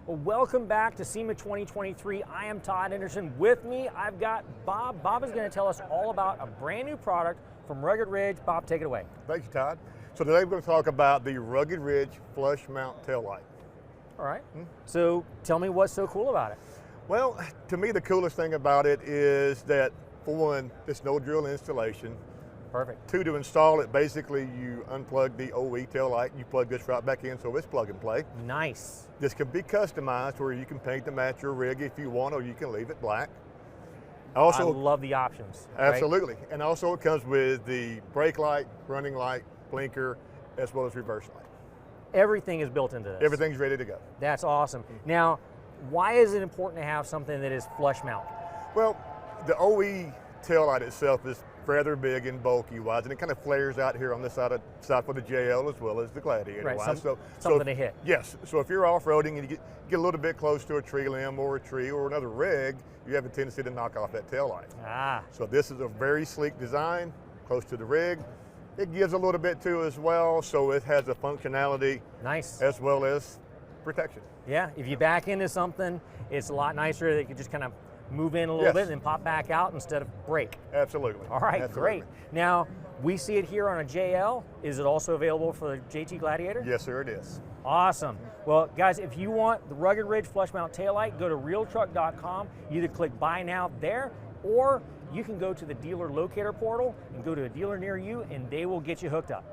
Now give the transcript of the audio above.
Well, welcome back to SEMA 2023. I am Todd Anderson. With me, I've got Bob. Bob is going to tell us all about a brand new product from Rugged Ridge. Bob, take it away. Thank you, Todd. So today we're going to talk about the Rugged Ridge flush mount taillight. All right. So tell me what's so cool about it. Well, to me the coolest thing about it is that, for one, it's no drill installation. Perfect. Two, to install it, basically you unplug the OE taillight, you plug this right back in, so it's plug and play. Nice. This can be customized where you can paint to match your rig if you want, or you can leave it black. Also, I love the options. Absolutely. Right? And also it comes with the brake light, running light, blinker, as well as reverse light. Everything is built into this. Everything's ready to go. That's awesome. Now, why is it important to have something that is flush mount? Well, the OE taillight itself is rather big and bulky wise, and it kind of flares out here on this side for the JL as well as the Gladiator Right, wise. something to hit. Yes, so if you're off-roading and you get a little bit close to a tree limb or a tree or another rig, you have a tendency to knock off that taillight. So this is a very sleek design, close to the rig. It gives a little bit too as well, so it has a functionality Nice. as well as protection. Yeah, if you back into something, it's a lot nicer that you can just kind of move in a little bit and then pop back out instead of brake. Absolutely. All right, Absolutely. great. Now, we see it here on a JL. Is it also available for the JT Gladiator? Yes, sir, it is. Awesome. Well, guys, if you want the Rugged Ridge flush mount taillight, go to RealTruck.com. Either click Buy Now there, or you can go to the dealer locator portal and go to a dealer near you, and they will get you hooked up.